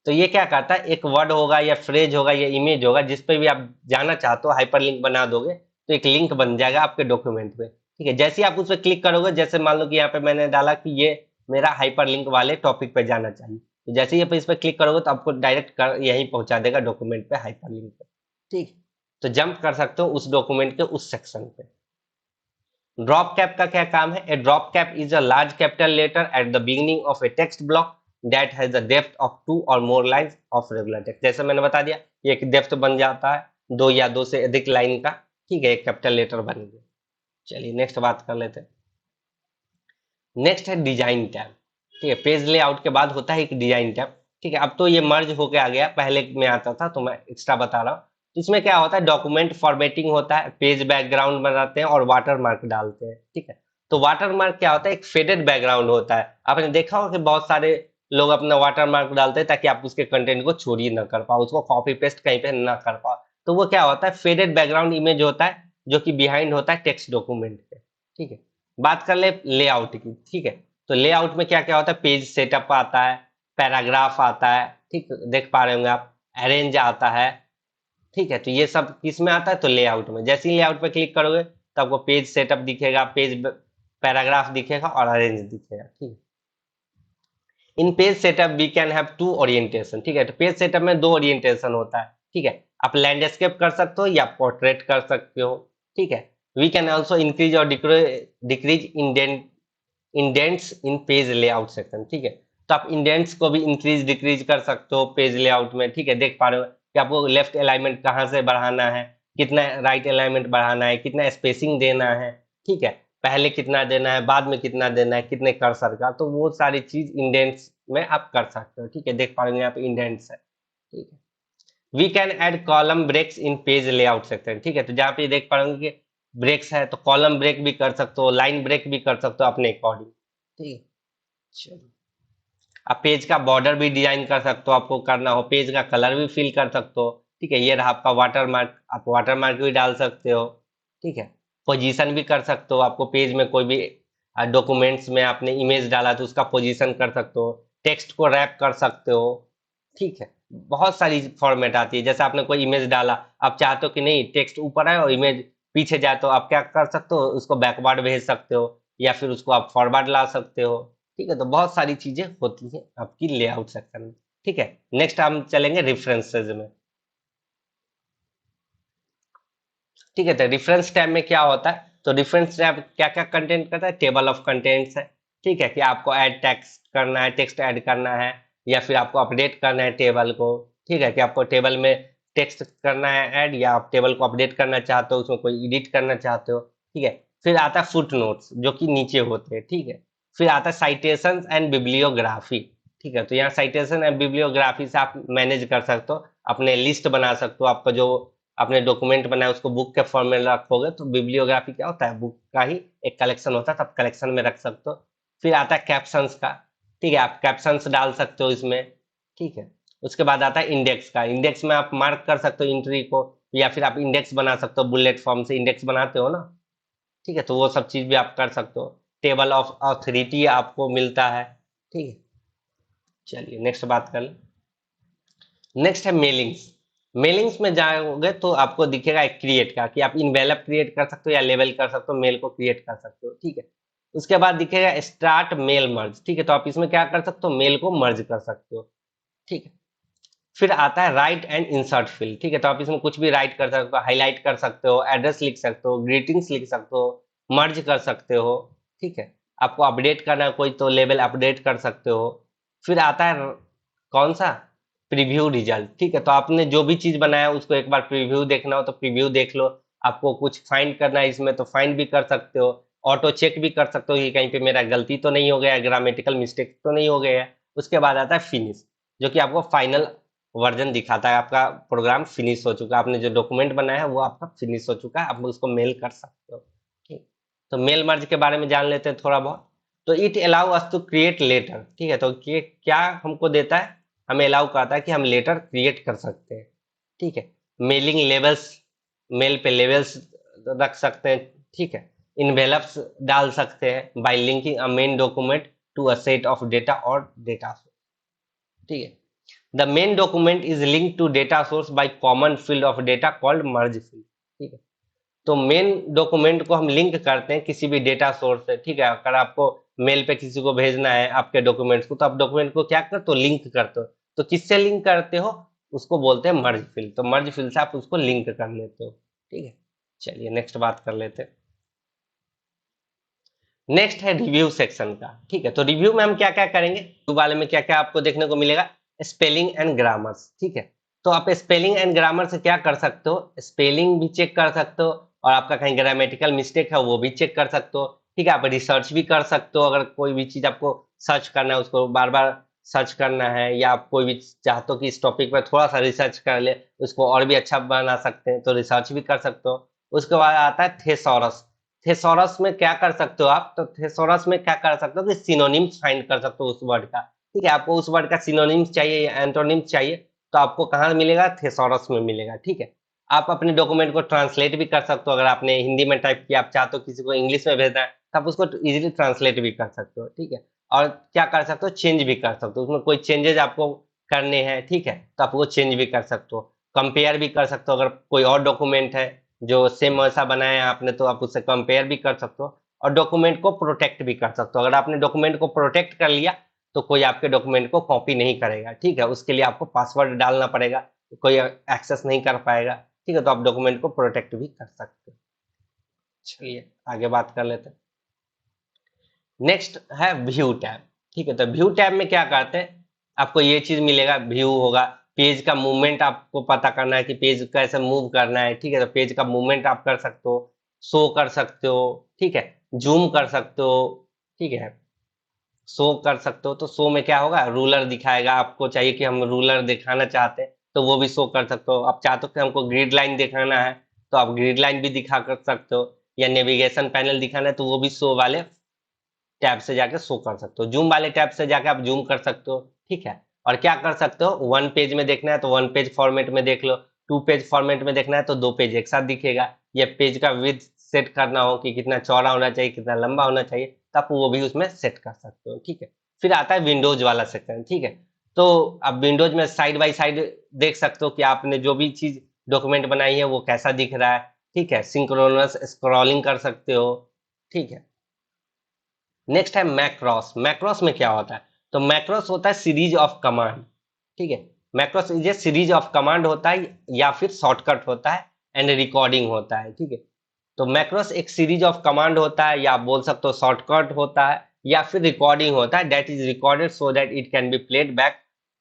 तो ये क्या करता है, एक वर्ड होगा या फ्रेज होगा या इमेज होगा जिस पे भी आप जाना चाहते हो, हाइपरलिंक बना दोगे तो एक लिंक बन जाएगा आपके डॉक्यूमेंट पे। ठीक है, जैसे ही आप उस पर क्लिक करोगे, जैसे मान लो कि यहाँ पे मैंने डाला कि ये मेरा हाइपरलिंक वाले टॉपिक पे जाना चाहिए, तो जैसे ही आप इस पर क्लिक करोगे तो आपको डायरेक्ट यहीं पहुंचा देगा डॉक्यूमेंट पे, हाइपरलिंक पे। ठीक, तो जंप कर सकते हो उस डॉक्यूमेंट के उस सेक्शन पे। ड्रॉप कैप का क्या काम है, a drop cap is a large capital letter at the beginning of a text block that has the depth of 2 or more lines of regular text. जैसे मैंने बता दिया ये एक डेप्थ बन जाता है 2 या 2 से अधिक लाइन का। ठीक है, एक कैपिटल लेटर बन गया। चलिए नेक्स्ट बात कर लेते हैं। नेक्स्ट है डिजाइन टैब। ठीक है, पेज लेआउट के बाद होता है एक डिजाइन टैब। ठीक है, अब तो ये मर्ज होके आ गया, पहले में आता था तो मैं एक्स्ट्रा बता रहा हूँ। तो इसमें क्या होता है, डॉक्यूमेंट फॉर्मेटिंग होता है, पेज बैकग्राउंड बनाते हैं और वाटर मार्क डालते हैं। ठीक है, तो वाटर मार्क क्या होता है, एक फेडेड बैकग्राउंड होता है। आपने देखा होगा कि बहुत सारे लोग अपना वाटर मार्क डालते हैं ताकि आप उसके कंटेंट को चोरी ना कर पाओ, उसको कॉपी पेस्ट कहीं पे ना कर पाओ। तो वो क्या होता है, फेडेड बैकग्राउंड इमेज होता है जो कि बिहाइंड होता है टेक्स्ट डॉक्यूमेंट के। ठीक है, बात कर ले लेआउट की। ठीक है, तो लेआउट में क्या क्या होता है, पेज सेटअप आता है, पैराग्राफ आता है, ठीक देख पा रहे होंगे आप, अरेंज आता है। ठीक है, तो ये सब किस में आता है, तो लेआउट में। जैसे ही लेआउट पे क्लिक करोगे तो आपको पेज सेटअप दिखेगा, पेज पैराग्राफ दिखेगा और अरेंज दिखेगा। ठीक है, in page setup we can have 2 orientation. ठीक है, तो पेज सेटअप में 2 ओरिएंटेशन होता है। ठीक है, आप लैंडस्केप कर सकते हो या पोर्ट्रेट कर सकते हो। ठीक है, वी कैन ऑल्सो इंक्रीज और डिक्रीज इंडेंट्स इन पेज लेआउट सेक्शन। ठीक है, तो आप इंडेंट्स को भी इंक्रीज डिक्रीज कर सकते हो पेज लेआउट में। ठीक है, देख पा रहे हो कि आपको लेफ्ट अलाइनमेंट कहाँ से बढ़ाना है, कितना राइट अलाइनमेंट बढ़ाना है, कितना स्पेसिंग देना है। ठीक है, पहले कितना देना है, बाद में कितना देना है, कितने कर्सर का, तो वो सारी चीज इंडेंट्स में आप कर सकते हो। ठीक है, देख पा रहे हो यहाँ पे इंडेंट्स है। ठीक है, we can add column breaks in page layout section. ठीक है, तो जहाँ पे देख पा रहे कि ब्रेक्स है तो कॉलम ब्रेक भी कर सकते हो, लाइन ब्रेक भी कर सकते हो अपने अकॉर्डिंग। ठीक है, चलिए आप पेज का बॉर्डर भी डिजाइन कर सकते हो, आपको करना हो पेज का कलर भी फिल कर सकते हो। ठीक है, ये रहा आपका वाटर मार्क, आप वाटर मार्क भी डाल सकते हो। ठीक है, पोजीशन भी कर सकते हो, आपको पेज में कोई भी डॉक्यूमेंट्स में आपने इमेज डाला तो उसका पोजीशन कर सकते हो, टेक्स्ट को रैप कर सकते हो। ठीक है, बहुत सारी फॉर्मेट आती है। जैसे आपने कोई इमेज डाला, आप चाहते हो कि नहीं टेक्स्ट ऊपर आए और इमेज पीछे जाए, तो आप क्या कर सकते हो, उसको बैकवर्ड भेज सकते हो या फिर उसको आप फॉरवर्ड ला सकते हो। ठीक है, तो बहुत सारी चीजें होती हैं आपकी लेआउट सेक्शन में। ठीक है, नेक्स्ट हम चलेंगे रेफरेंसेज में। ठीक है, तो रेफरेंस टैब में क्या होता है, तो रेफरेंस टैब क्या क्या कंटेंट करता है, टेबल ऑफ कंटेंट्स है। ठीक है, कि आपको ऐड टेक्स्ट करना है, टेक्स्ट ऐड करना है, या फिर आपको अपडेट करना है टेबल को। ठीक है, कि आपको टेबल में टेक्स्ट करना है ऐड, या आप टेबल को अपडेट करना चाहते हो, उसमें कोई एडिट करना चाहते हो। ठीक है, फिर आता है फुट नोट्स जो कि नीचे होते हैं। ठीक है, फिर आता है साइटेशन एंड बिब्लियोग्राफी। ठीक है, तो यहाँ साइटेशन एंड बिब्लियोग्राफी से आप मैनेज कर सकते हो, अपने लिस्ट बना सकते हो, आपका जो आपने डॉक्यूमेंट बनाया उसको बुक के फॉर्म में रखोगे तो बिब्लियोग्राफी क्या होता है, बुक का ही एक कलेक्शन होता है, तब कलेक्शन में रख सकते हो। फिर आता है कैप्शंस का। ठीक है, आप कैप्शंस डाल सकते हो इसमें। ठीक है, उसके बाद आता है इंडेक्स का। इंडेक्स में आप मार्क कर सकते हो इंट्री को, या फिर आप इंडेक्स बना सकते हो, बुलेट फॉर्म से इंडेक्स बनाते हो ना। ठीक है, तो वो सब चीज भी आप कर सकते हो। टेबल ऑफ ऑथोरिटी आपको मिलता है। ठीक है, चलिए नेक्स्ट बात कर ले। नेक्स्ट है मेलिंग्स। मेलिंग्स में जाओगे तो आपको दिखेगा एक क्रिएट का, कि आप इनवेलप क्रिएट कर सकते हो या लेवल कर सकते हो, मेल को क्रिएट कर सकते हो। ठीक है, उसके बाद दिखेगा स्टार्ट मेल मर्ज। ठीक है, तो आप इसमें क्या कर सकते हो, मेल को मर्ज कर सकते हो। ठीक है, फिर आता है राइट एंड इंसर्ट फील्ड। ठीक है, तो आप इसमें कुछ भी राइट कर सकते हो, हाईलाइट कर सकते हो, एड्रेस लिख सकते हो, ग्रीटिंग्स लिख सकते हो, मर्ज कर सकते हो। ठीक है, आपको अपडेट करना है कोई तो लेवल अपडेट कर सकते हो। फिर आता है कौन सा, प्रीव्यू रिजल्ट। ठीक है, तो आपने जो भी चीज बनाया उसको एक बार प्रीव्यू देखना हो तो प्रीव्यू देख लो। आपको कुछ फाइंड करना है इसमें तो फाइंड भी कर सकते हो, ऑटो चेक भी कर सकते हो कि कहीं पे मेरा गलती तो नहीं हो गया, ग्रामेटिकल मिस्टेक तो नहीं हो गया है। उसके बाद आता है फिनिश, जो कि आपको फाइनल वर्जन दिखाता है आपका प्रोग्राम फिनिश हो चुका है, आपने जो डॉक्यूमेंट बनाया है वो आपका फिनिश हो चुका है, आप उसको मेल कर सकते हो। ठीक, तो मेल मर्ज के बारे में जान लेते हैं थोड़ा बहुत। तो it allow us to create letter, ठीक है, तो ये क्या हमको देता है, हमें अलाउ करता है कि हम लेटर क्रिएट कर सकते हैं। ठीक है, मेलिंग लेवल्स, मेल पे लेवल्स रख सकते हैं। ठीक है, इन्वेलप्स डाल सकते हैं by linking a main document to a set of data और डेटा। ठीक है, the main document is link to data source by common field of data called merge field. ठीक है, तो मेन डॉक्यूमेंट को हम लिंक करते हैं किसी भी डेटा सोर्स से। ठीक है, अगर आपको मेल पे किसी को भेजना है आपके डॉक्यूमेंट्स को, तो आप डॉक्यूमेंट को क्या करते हो, लिंक करते हो। तो किससे लिंक करते हो, उसको बोलते हैं मर्ज फील्ड। तो मर्ज फील्ड से आप उसको लिंक कर लेते हो। ठीक है, चलिए नेक्स्ट बात कर लेते हैं। नेक्स्ट है रिव्यू सेक्शन का। ठीक है, तो रिव्यू में हम क्या क्या करेंगे, रिव्यू वाले में क्या क्या आपको देखने को मिलेगा, स्पेलिंग एंड ग्रामर्स। ठीक है, तो आप स्पेलिंग एंड ग्रामर से क्या कर सकते हो, स्पेलिंग भी चेक कर सकते हो और आपका कहीं ग्रामेटिकल मिस्टेक है वो भी चेक कर सकते हो। ठीक है, आप रिसर्च भी कर सकते हो, अगर कोई भी चीज आपको सर्च करना है उसको बार बार सर्च करना है, या आप कोई भी चाहते हो कि इस टॉपिक पर थोड़ा सा रिसर्च कर ले, उसको और भी अच्छा बना सकते हैं, तो रिसर्च भी कर सकते हो। उसके बाद आता है थेसॉरस। थेसॉरस में क्या कर सकते हो आप, तो थेसॉरस में क्या कर सकते हो कि सिनोनिम्स फाइंड कर सकते हो उस वर्ड का। ठीक है, आपको उस वर्ड का सिनोनिम्स चाहिए या एंटोनिम्स चाहिए, तो आपको कहाँ मिलेगा, थेसॉरस में मिलेगा। ठीक है, आप अपने डॉक्यूमेंट को ट्रांसलेट भी कर सकते हो, अगर आपने हिंदी में टाइप किया, आप चाहते हो किसी को इंग्लिश में भेजना है, तो आप उसको इजीली ट्रांसलेट भी कर सकते हो। ठीक है, और क्या कर सकते हो, चेंज भी कर सकते हो, उसमें कोई चेंजेज आपको करने हैं, ठीक है, तो आप वो चेंज भी कर सकते हो। कंपेयर भी कर सकते हो, अगर कोई और डॉक्यूमेंट है जो सेम वैसा बनाया है आपने, तो आप उससे कंपेयर भी कर सकते हो। और डॉक्यूमेंट को प्रोटेक्ट भी कर सकते हो, अगर आपने डॉक्यूमेंट को प्रोटेक्ट कर लिया तो कोई आपके डॉक्यूमेंट को कॉपी नहीं करेगा। ठीक है, उसके लिए आपको पासवर्ड डालना पड़ेगा, कोई एक्सेस नहीं कर पाएगा। ठीक है, तो आप डॉक्यूमेंट को प्रोटेक्ट भी कर सकते हो। चलिए आगे बात कर लेते हैं। नेक्स्ट है व्यू टैब। ठीक है, तो व्यू टैब में क्या करते हैं, आपको ये चीज मिलेगा, व्यू होगा, पेज का मूवमेंट आपको पता करना है कि पेज कैसे मूव करना है। ठीक है, तो पेज का मूवमेंट आप कर सकते हो, शो कर सकते हो। ठीक है, जूम कर सकते हो। ठीक है, शो कर सकते हो, तो शो में क्या होगा, रूलर दिखाएगा, आपको चाहिए कि हम रूलर दिखाना चाहते हैं तो वो भी शो कर सकते हो। आप चाहते हो कि हमको ग्रिड लाइन दिखाना है तो आप ग्रिड लाइन भी दिखा कर सकते हो, या नेविगेशन पैनल दिखाना है तो वो भी शो वाले टैब से जाके शो कर सकते हो, जूम वाले टैब से जाके आप जूम कर सकते हो। ठीक है, और क्या कर सकते हो, वन पेज में देखना है तो वन पेज फॉर्मेट में देख लो, टू पेज फॉर्मेट में देखना है तो दो पेज एक साथ दिखेगा, या पेज का विड्थ सेट करना हो कि कितना चौड़ा होना चाहिए कितना लंबा होना चाहिए, तो आप वो भी उसमें सेट कर सकते हो। ठीक है, फिर आता है विंडोज वाला सेक्शन। ठीक है, तो आप विंडोज में साइड बाय साइड देख सकते हो कि आपने जो भी चीज डॉक्यूमेंट बनाई है वो कैसा दिख रहा है। ठीक है, सिंक्रोनस स्क्रॉलिंग कर सकते हो। ठीक है, नेक्स्ट है मैक्रोस। मैक्रोस में क्या होता है, तो मैक्रोस होता है सीरीज ऑफ कमांड। ठीक है, macros is a series of command होता है, या फिर शॉर्टकट होता है, एंड रिकॉर्डिंग होता है। ठीक है, तो मैक्रोस एक सीरीज ऑफ कमांड होता है, या आप बोल सकते हो शॉर्टकट होता है, या फिर रिकॉर्डिंग होता है, that is recorded so that it can be played back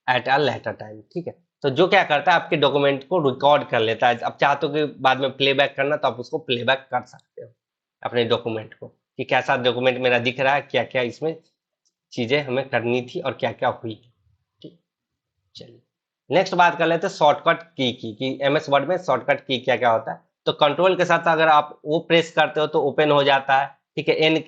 at a later time. ठीक है, तो जो क्या करता है, आपके डॉक्यूमेंट को रिकॉर्ड कर लेता है, अब चाहते हो कि बाद में प्लेबैक करना तो आप उसको प्लेबैक कर सकते हो अपने डॉक्यूमेंट को, कि कैसा डॉक्यूमेंट मेरा दिख रहा है, क्या क्या इसमें चीजें हमें करनी थी और क्या क्या हुई। ठीक, चलिए नेक्स्ट बात कर लेते हैं शॉर्टकट की कि एमएस वर्ड में शॉर्टकट की क्या क्या होता है। तो कंट्रोल के साथ अगर आप वो प्रेस करते हो तो ओपन हो जाता है। ठीक है, एन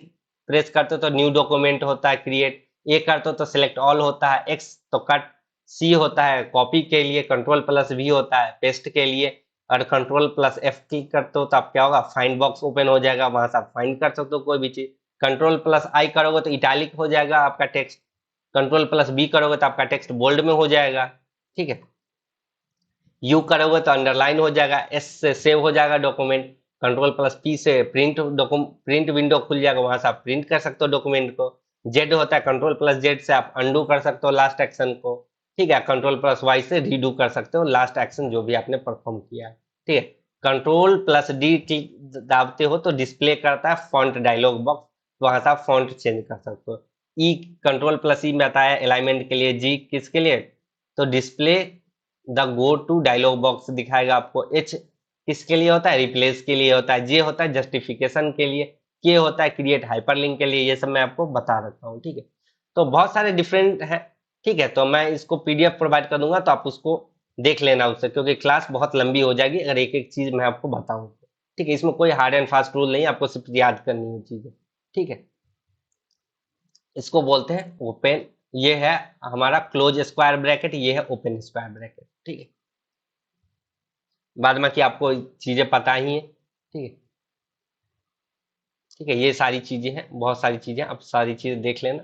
प्रेस करते हो तो न्यू डॉक्यूमेंट होता है क्रिएट, ए करते हो तो सिलेक्ट ऑल होता है, एक्स तो कट, सी होता है कॉपी के लिए, कंट्रोल प्लस वी होता है पेस्ट के लिए, और कंट्रोल प्लस एफ क्लिक करते हो तो आप क्या होगा, फाइंड बॉक्स ओपन हो जाएगा, वहां से आप फाइंड कर सकते हो कोई भी चीज। कंट्रोल प्लस आई करोगे तो इटैलिक हो जाएगा आपका टेक्स्ट, कंट्रोल प्लस बी करोगे तो आपका टेक्स्ट बोल्ड में हो जाएगा। ठीक है, यू करोगे तो अंडरलाइन हो जाएगा, एस से सेव हो जाएगा डॉक्यूमेंट, कंट्रोल प्लस पी से प्रिंट विंडो खुल जाएगा, वहां से आप प्रिंट कर सकते हो डॉक्यूमेंट को। जेड होता है, कंट्रोल प्लस जेड से आप अंडू कर सकते हो लास्ट एक्शन को। ठीक है, कंट्रोल प्लस वाई से रीडू कर सकते हो लास्ट एक्शन जो भी आपने परफॉर्म किया है। ठीक है, कंट्रोल प्लस डी दाबते हो तो डिस्प्ले करता है फॉन्ट डायलॉग बॉक्स, वहां से आप फॉन्ट चेंज कर सकते हो। ई, कंट्रोल प्लस ई में आता है अलाइनमेंट के लिए, जी किसके लिए, तो display the go to dialog box दिखाएगा आपको। एच किसके लिए होता है, रिप्लेस के लिए होता है। जे होता है जस्टिफिकेशन के लिए, के होता है क्रिएट हाइपरलिंक के लिए। ये सब मैं आपको बता रखा हूँ। ठीक है, तो बहुत सारे डिफरेंट है। ठीक है, तो मैं इसको पीडीएफ प्रोवाइड कर दूंगा तो आप उसको देख लेना उससे, क्योंकि क्लास बहुत लंबी हो जाएगी अगर एक एक चीज मैं आपको बताऊं तो। ठीक है, इसमें कोई हार्ड एंड फास्ट रूल नहीं है, आपको सिर्फ याद करनी है चीजें। ठीक है, इसको बोलते हैं ओपन, ये है हमारा क्लोज स्क्वायर ब्रैकेट, ये है ओपन स्क्वायर ब्रैकेट। ठीक है, बाद में कि आपको चीजें पता ही है। ठीक है, ठीक है, ये सारी चीजें हैं, बहुत सारी चीजें, आप सारी चीजें देख लेना,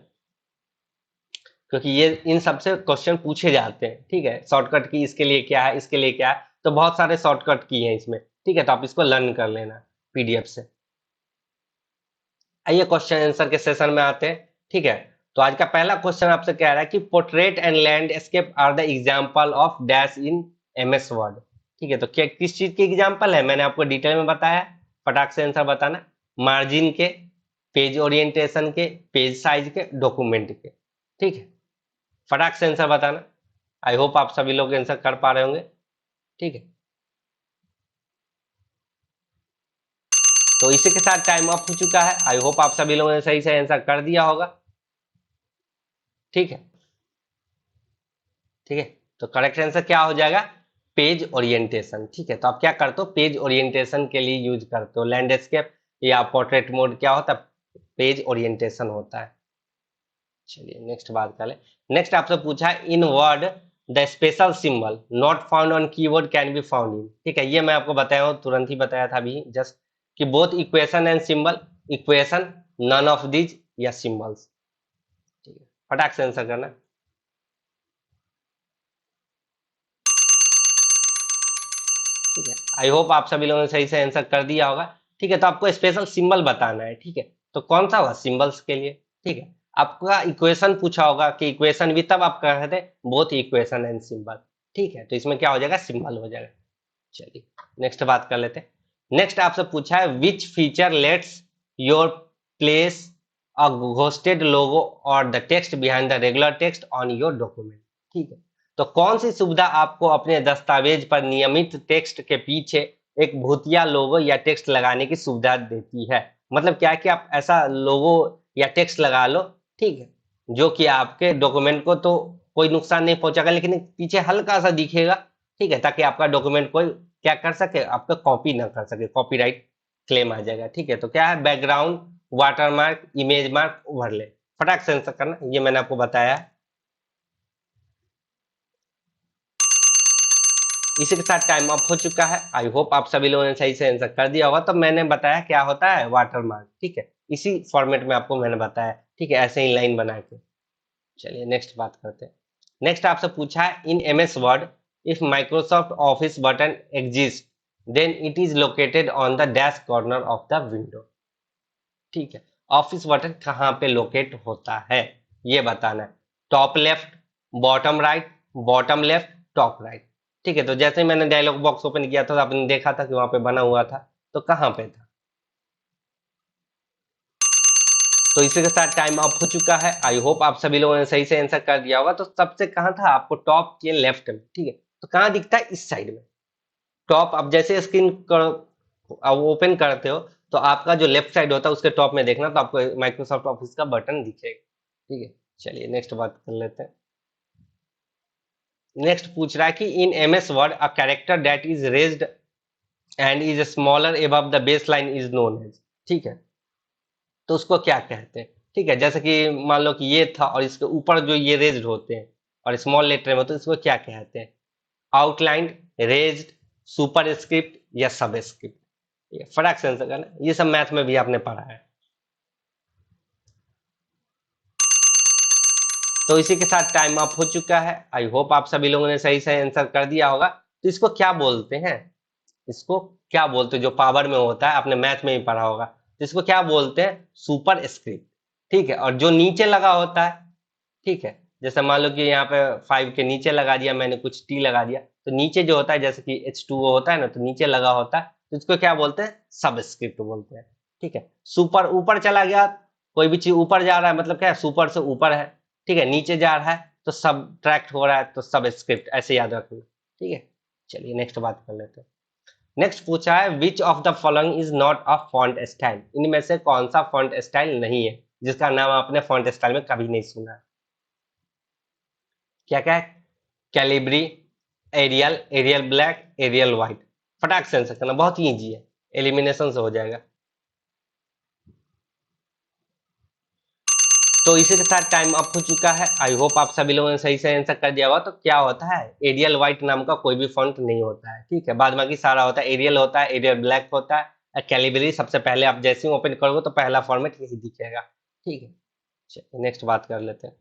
क्योंकि ये इन सबसे क्वेश्चन पूछे जाते हैं। ठीक है, शॉर्टकट की इसके लिए क्या है, इसके लिए क्या है, तो बहुत सारे शॉर्टकट की हैं इसमें। ठीक है, तो आप इसको लर्न कर लेना पीडीएफ से। आइए क्वेश्चन आंसर के सेशन में आते हैं। ठीक है, तो आज का पहला क्वेश्चन आपसे कह रहा है कि portrait and landscape are the example of dash in MS Word. ठीक है, तो क्या किस चीज के एग्जांपल है, मैंने आपको डिटेल में बताया, फटाक से आंसर बताना। मार्जिन के, पेज ओरिएंटेशन के, पेज साइज के, डॉक्यूमेंट के। ठीक है, फटाक से आंसर बताना। आई होप आप सभी लोग आंसर कर पा रहे होंगे। ठीक है, तो इसी के साथ टाइम अप हो चुका है। आई होप आप सभी लोगों ने सही से आंसर कर दिया होगा। ठीक है, ठीक है, तो करेक्ट आंसर क्या हो जाएगा, पेज ओरिएंटेशन। ठीक है, तो आप क्या करते हो, पेज ओरिएंटेशन के लिए यूज करते हो लैंडस्केप या पोर्ट्रेट मोड, क्या होता है, पेज ओरिएंटेशन होता है। चलिए नेक्स्ट बात कर ले। नेक्स्ट आपसे पूछा है in Word the special symbol not found on keyword can be found in. ठीक है, ये मैं आपको बताया हूँ, तुरंत ही बताया था अभी जस्ट, कि both equation and symbol, equation, none of these या सिंबल्स। ठीक है, फटाक से आंसर करना। ठीक है, आई होप आप सभी लोगों ने सही से आंसर कर दिया होगा। ठीक है, तो आपको स्पेशल सिंबल बताना है। ठीक है, तो कौन सा हुआ, सिंबल्स के लिए। ठीक है, आपका इक्वेशन पूछा होगा कि इक्वेशन भी, तब आप कह रहे थे बोथ इक्वेशन एंड सिंबल। ठीक है, तो इसमें क्या हो जाएगा, सिंबल हो जाएगा। चलिए नेक्स्ट बात कर लेते हैं। नेक्स्ट आपसे पूछा है which feature lets your place a ghosted logo or the text behind the regular text on your document. ठीक है, तो कौन सी सुविधा आपको अपने दस्तावेज पर नियमित टेक्स्ट के पीछे एक भूतिया लोगो या टेक्स्ट लगाने की सुविधा देती है। मतलब क्या है कि आप ऐसा लोगो या टेक्स्ट लगा लो, ठीक है, जो कि आपके डॉक्यूमेंट को तो कोई नुकसान नहीं पहुंचाएगा, लेकिन पीछे हल्का सा दिखेगा। ठीक है, ताकि आपका डॉक्यूमेंट कोई क्या कर सके, आपका कॉपी ना कर सके, कॉपीराइट क्लेम आ जाएगा। ठीक है, तो क्या है, background, watermark, image mark, overlay. फटाक से आंसर करना, ये मैंने आपको बताया है। इसी के साथ टाइम अप हो चुका है। आई होप आप सभी लोगों ने सही से आंसर कर दिया होगा। तो मैंने बताया क्या होता है वाटरमार्क। ठीक है, इसी फॉर्मेट में आपको मैंने बताया। ठीक है, ऐसे ही लाइन बना के। चलिए नेक्स्ट बात करते हैं। नेक्स्ट आपसे पूछा है in MS Word if Microsoft Office button exist then it is located on the dash corner of the window. ठीक है, ऑफिस बटन कहाँ पे लोकेट होता है, ये बताना है। Top left, bottom right, bottom left, top right. ठीक है, तो जैसे ही मैंने डायलॉग बॉक्स ओपन किया था तो आपने देखा था कि वहां पे बना हुआ था, तो कहाँ पे था। तो इसी के साथ टाइम अप हो चुका है। आई होप आप सभी लोगों ने सही से आंसर कर दिया होगा। तो सबसे कहाँ था, आपको टॉप के लेफ्ट में। ठीक है, तो कहाँ दिखता है, इस साइड में। टॉप, आप जैसे स्क्रीन ओपन करते हो तो आपका जो लेफ्ट साइड होता है उसके टॉप में देखना, तो आपको माइक्रोसॉफ्ट ऑफिस का बटन दिखेगा। ठीक है, चलिए नेक्स्ट बात कर लेते हैं। नेक्स्ट पूछ रहा है कि in MS Word a character that is raised and is smaller above the base line is known as. ठीक है, तो उसको क्या कहते हैं। ठीक है, जैसे कि मान लो कि ये था और इसके ऊपर जो ये रेज्ड होते हैं और स्मॉल लेटर में, तो इसको क्या कहते हैं, आउटलाइन, रेज्ड, सुपर स्क्रिप्ट या सब स्क्रिप्ट। फटाक से आंसर करना, ये सब मैथ में भी आपने पढ़ा है। तो इसी के साथ टाइम अप हो चुका है। आई होप आप सभी लोगों ने सही से आंसर कर दिया होगा। तो इसको क्या बोलते हैं, इसको क्या बोलते हैं, जो पावर में होता है, आपने मैथ में ही पढ़ा होगा, तो इसको क्या बोलते हैं, सुपर स्क्रिप्ट। ठीक है, और जो नीचे लगा होता है, ठीक है, जैसे मान लो कि यहाँ पे 5 के नीचे लगा दिया मैंने, कुछ टी लगा दिया, तो नीचे जो होता है जैसे कि H2O होता है ना, तो नीचे लगा होता है, तो इसको क्या बोलते हैं, सबस्क्रिप्ट बोलते हैं। ठीक है, सुपर ऊपर चला गया, कोई भी चीज ऊपर जा रहा है मतलब क्या है, सुपर से ऊपर है। ठीक है, नीचे जा रहा है तो सबट्रैक्ट हो रहा है, तो सबस्क्रिप्ट, ऐसे याद रखना। ठीक है, चलिए नेक्स्ट बात कर लेते हैं। नेक्स्ट पूछा है which of the following is not a font style. इनमें से कौन सा फॉन्ट स्टाइल नहीं है, जिसका नाम आपने फॉन्ट स्टाइल में कभी नहीं सुना। क्या क्या है, Calibri, Arial, Arial black, Arial white. फटाक से आंसर करना, बहुत ही ईजी है, एलिमिनेशन से हो जाएगा। तो इसी के साथ टाइम अप हो चुका है। आई होप आप सभी लोगों ने सही से आंसर कर दिया होगा। तो क्या होता है, एरियल व्हाइट नाम का कोई भी फॉन्ट नहीं होता है, ठीक है। बाद बाकी सारा होता है, एरियल होता है, एरियल ब्लैक होता है, कैलिबरी सबसे पहले आप जैसे ही ओपन करोगे तो पहला फॉर्मेट यही दिखेगा, ठीक है। चलिए नेक्स्ट बात कर लेते हैं।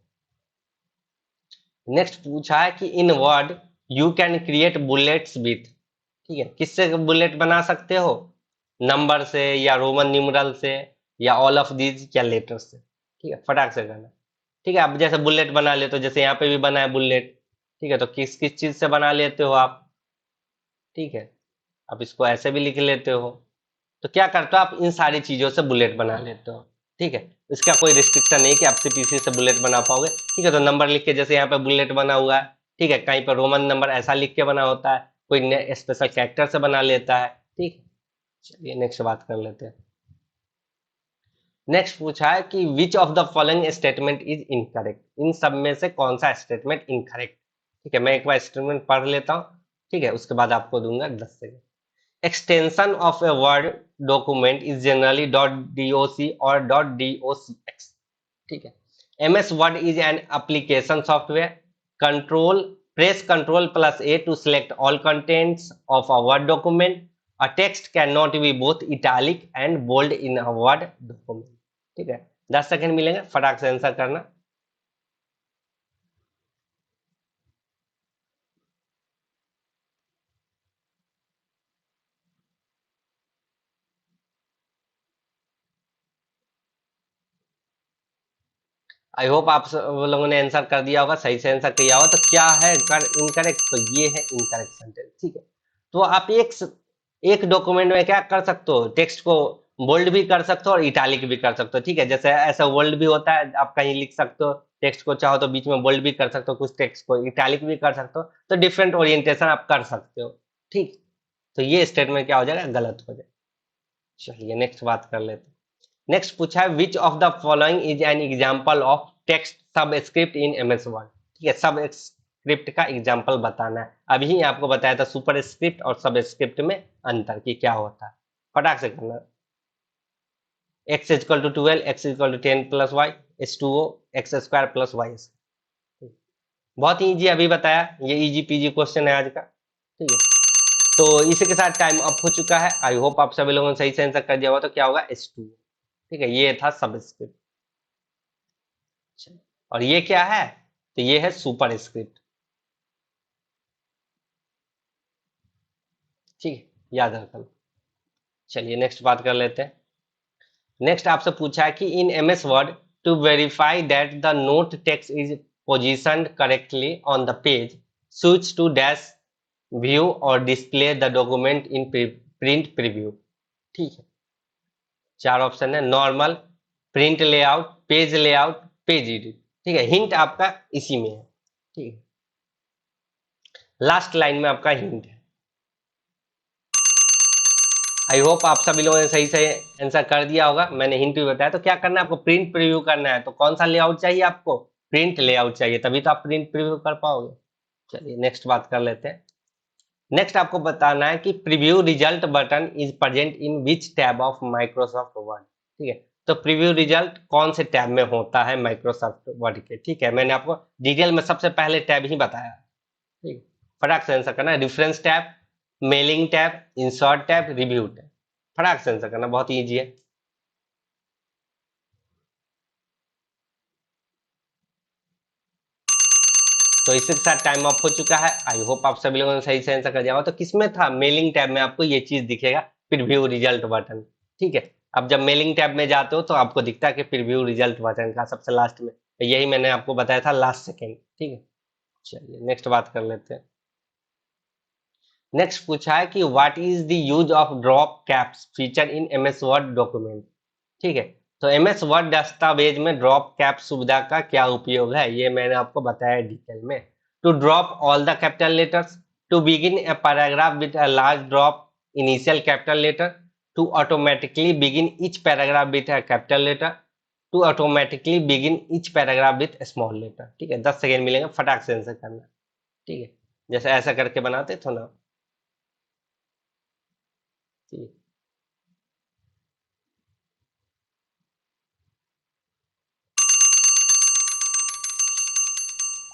नेक्स्ट पूछा है कि in Word you can create bullets with, ठीक है, किससे बुलेट बना सकते हो, नंबर से या रोमन न्यूमरल से या ऑल ऑफ दीज या लेटर से, ठीक है। फटाक से करना, ठीक है। आप जैसे बुलेट बना लेते हो, जैसे यहाँ पे भी बना है बुलेट, ठीक है। तो किस किस चीज से बना लेते हो आप, ठीक है। आप इसको ऐसे भी लिख लेते हो। तो क्या करते हो आप, इन सारी चीजों से बुलेट बना लेते हो, ठीक है। इसका कोई रिस्ट्रिक्शन नहीं कि आप सिर्फ इसी से बुलेट बना पाओगे, ठीक है। तो नंबर लिख के, जैसे यहाँ पे बुलेट बना हुआ है, ठीक है, कहीं पर रोमन नंबर ऐसा लिख के बना होता है, कोई स्पेशल कैरेक्टर से बना लेता है, ठीक है। चलिए नेक्स्ट बात कर लेते हैं। नेक्स्ट पूछा है कि which of the following statement is incorrect, इन सब में से कौन सा स्टेटमेंट इनकरेक्ट, ठीक है। मैं एक बार स्टेटमेंट पढ़ लेता हूँ, ठीक है, उसके बाद आपको दूंगा 10 second. Extension of a Word document is generally .doc or .docx, ठीक है। MS Word is an application software. Control Press Ctrl plus A to select all contents of a Word document. A text cannot be both italic and bold in a Word document, ठीक है। 10 second मिलेंगे, फटाक से answer करना। I hope आप सब लोगों ने आंसर कर दिया होगा, सही से आंसर किया होगा। तो क्या है इनकरेक्ट, तो ये है इनकरेक्ट सेंटेंस, ठीक है। तो आप एक डॉक्यूमेंट में क्या कर सकते हो, टेक्स्ट को बोल्ड भी कर सकते हो और इटालिक भी कर सकते हो, ठीक है। जैसे ऐसा वर्ल्ड भी होता है, आप कहीं लिख सकते हो टेक्स्ट को, चाहो तो बीच में बोल्ड भी कर सकते हो, कुछ टेक्स्ट को इटालिक भी कर सकते हो। तो डिफरेंट ओरिएंटेशन आप कर सकते हो, ठीक। तो ये स्टेटमेंट क्या हो जाएगा, गलत हो जाएगा। चलिए नेक्स्ट बात कर लेते हैं। नेक्स्ट पूछा है which of the following is an example of text subscript in MS Word, ठीक है। सबस्क्रिप्ट का एग्जांपल बताना है। अभी आपको बताया था सुपर स्क्रिप्ट और सबस्क्रिप्ट में अंतर की क्या होता है, फटाक से करना। X equal to 12, X equal to 10 plus Y, S two O X square plus Y. बहुत ही इजी अभी बताया, ये इजी पीजी क्वेश्चन है आज का, ठीक है। तो इसी के साथ टाइम अप हो चुका है। आई होप आप सभी लोगों ने सही से आंसर कर दिया होगा। तो क्या होगा, एस टू, ठीक है। ये था सबस्क्रिप्ट, और ये क्या है, तो ये है सुपर स्क्रिप्ट, ठीक है, याद रखना। चलिए नेक्स्ट बात कर लेते हैं। नेक्स्ट आपसे पूछा है कि in MS Word to verify that the note text is positioned correctly on the page, switch to dash view और display the document in print preview, ठीक है। चार ऑप्शन है, normal, print layout, page layout, page edit, ठीक है। Hint आपका इसी में है, ठीक है। लास्ट लाइन में आपका हिंट है। आई होप आप सभी लोगों ने सही से आंसर कर दिया होगा। मैंने हिंट भी बताया। तो क्या करना है आपको, प्रिंट प्रीव्यू करना है। तो कौन सा लेआउट चाहिए आपको, प्रिंट लेआउट चाहिए, तभी तो आप प्रिंट प्रीव्यू कर पाओगे। चलिए नेक्स्ट बात कर लेते हैं। नेक्स्ट आपको बताना है कि preview result button is present in which tab of Microsoft word, ठीक है। तो प्रीव्यू रिजल्ट कौन से टैब में होता है माइक्रोसॉफ्ट वर्ड के, ठीक है। मैंने आपको डिटेल में सबसे पहले टैब ही बताया, ठीक है। फटाक से आंसर करना, reference tab, mailing tab, insert tab, review tab. फटाक से आंसर करना, बहुत ईजी है। तो इसके साथ टाइम अप हो चुका है। आई होप आप सभी लोगों ने सही से आंसर कर दिया होगा। तो किसमें था, मेलिंग टैब में आपको ये चीज दिखेगा, प्रीव्यू रिजल्ट बटन, ठीक है। अब जब मेलिंग टैब में जाते हो तो आपको दिखता है कि प्रीव्यू रिजल्ट बटन का सबसे लास्ट में, तो यही मैंने आपको बताया था लास्ट सेकेंड, ठीक है। चलिए नेक्स्ट बात कर लेते हैं। नेक्स्ट पूछा है कि what is the use of drop caps feature in MS Word document, ठीक है। तो एमएस वर्ड दस्तावेज में ड्रॉप कैप सुविधा का क्या उपयोग है, ये मैंने आपको बताया डिटेल में। To drop all the capital letters, to begin a paragraph with a large drop initial capital letter, to automatically begin each paragraph with a capital letter, to automatically begin each paragraph with small letter, ठीक है। 10 second मिलेंगे, फटाक से answer करना, ठीक है। जैसे ऐसा करके बनाते थे ना। ठीक।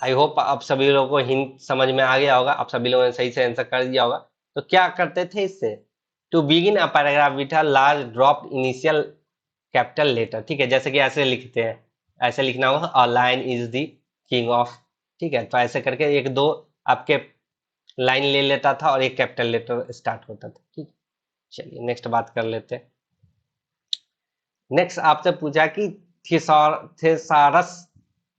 आई होप आप सभी लोगों को हिंट समझ में आ गया होगा, आप सभी लोगों ने सही से आंसर कर दिया होगा। तो क्या करते थे इससे, to begin a paragraph with a large drop initial capital letter, ठीक है, जैसे कि ऐसे लिखते हैं, ऐसे लिखना होगा, a line is the king of, ठीक है, तो ऐसे करके एक दो आपके लाइन ले लेता था और एक कैपिटल लेटर स्टार्ट होता था, ठीक। चलिए नेक्स्ट बात कर लेते हैं। नेक्स्ट आपसे पूछा कि thesaurus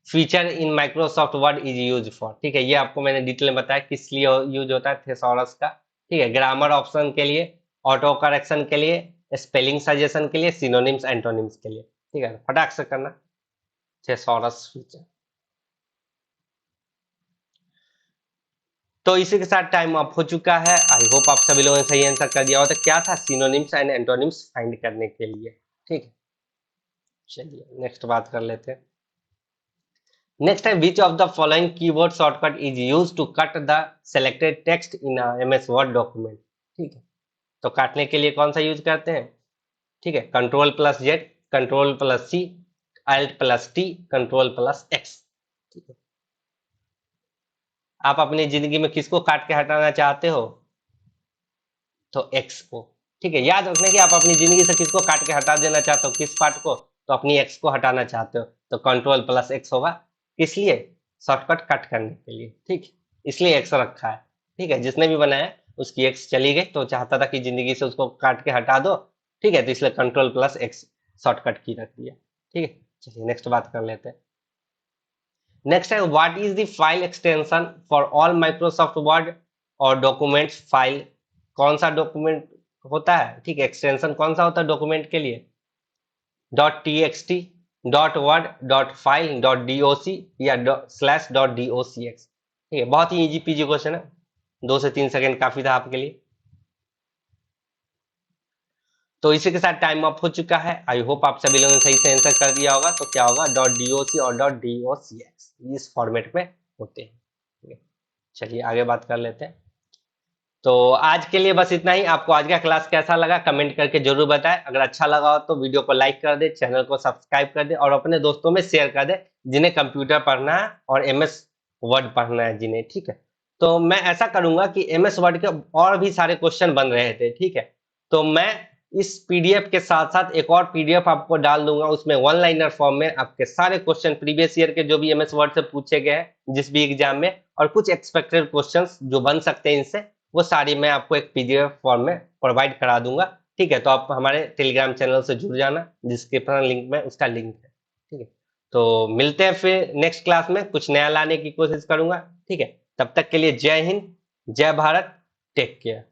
feature in Microsoft Word is use for, ठीक है, ये आपको मैंने डिटेल में बताया किस लिए यूज होता है थेसारस का, ठीक है, ग्रामर ऑप्शन के लिए, ऑटो करेक्शन के लिए, स्पेलिंग सजेशन के लिए, सिनोनिम्स एंटोनिम्स के लिए, ठीक है, फटाक से करना। थेसारस फीचर। तो इसी के साथ टाइम अप हो चुका है, आई होप आप सभी लोगों ने सही आंसर कर दिया हो। तो क्या था, सिनोनिम्स एंड एंटोनिम्स फाइंड करने के लिए, ठीक है। चलिए नेक्स्ट बात कर लेते हैं। नेक्स्ट है, which of the following keyword shortcut is use to cut the selected text in MS Word document, ठीक है, तो काटने के लिए कौन सा यूज करते हैं, ठीक है, control plus Z, control plus C, Alt plus T, control plus X, ठीक है। आप अपनी जिंदगी में किसको काट के हटाना चाहते हो, तो एक्स को, ठीक है, याद रखना कि आप अपनी जिंदगी से किसको काट के हटा देना चाहते हो, किस पार्ट को, तो अपनी एक्स को हटाना चाहते हो, तो कंट्रोल प्लस एक्स होगा, इसलिए शॉर्टकट कट करने के लिए, ठीक, इसलिए एक्स रखा है, ठीक है, जिसने भी बनाया उसकी एक्स चली गई तो चाहता था कि जिंदगी से उसको काट के हटा दो, ठीक है, तो इसलिए कंट्रोल प्लस एक्स शॉर्टकट की रख दिया, ठीक है। चलिए नेक्स्ट बात कर लेते हैं। नेक्स्ट है, what is the file extension for all Microsoft word और डॉक्यूमेंट्स फाइल, कौन सा डॉक्यूमेंट होता है, ठीक है, एक्सटेंशन कौन सा होता है डॉक्यूमेंट के लिए, dot T X T, dot word, dot file, dot D O C, या slash dot D O C X, ठीक है, बहुत ही इजी पीजी क्वेश्चन है, 2 से 3 सेकंड काफी था आपके लिए। तो इसी के साथ टाइम अप हो चुका है, आई होप आप सभी लोगों ने सही से आंसर कर दिया होगा। तो क्या होगा, डॉट डी ओ सी और dot D O C x इस फॉर्मेट में होते हैं, ठीक है। चलिए आगे बात कर लेते हैं। तो आज के लिए बस इतना ही। आपको आज का क्लास कैसा लगा कमेंट करके जरूर बताएं। अगर अच्छा लगा हो तो वीडियो को लाइक कर दे, चैनल को सब्सक्राइब कर दे और अपने दोस्तों में शेयर कर दे जिन्हें कंप्यूटर पढ़ना है और एमएस वर्ड पढ़ना है जिन्हें, ठीक है। तो मैं ऐसा करूंगा कि एमएस वर्ड के और भी सारे क्वेश्चन बन रहे थे, ठीक है, तो मैं इस पीडीएफ के साथ साथ एक और पीडीएफ आपको डाल दूंगा, उसमें वन लाइनर फॉर्म में आपके सारे क्वेश्चन प्रीवियस ईयर के जो भी एमएस वर्ड से पूछे गए हैं जिस भी एग्जाम में, और कुछ एक्सपेक्टेड क्वेश्चंस जो बन सकते हैं इनसे, वो सारी मैं आपको एक पीडीएफ फॉर्म में प्रोवाइड करा दूंगा, ठीक है। तो आप हमारे टेलीग्राम चैनल से जुड़ जाना, डिस्क्रिप्शन लिंक में उसका लिंक है, ठीक है। तो मिलते हैं फिर नेक्स्ट क्लास में, कुछ नया लाने की कोशिश करूंगा, ठीक है। तब तक के लिए जय हिंद, जय भारत, टेक केयर।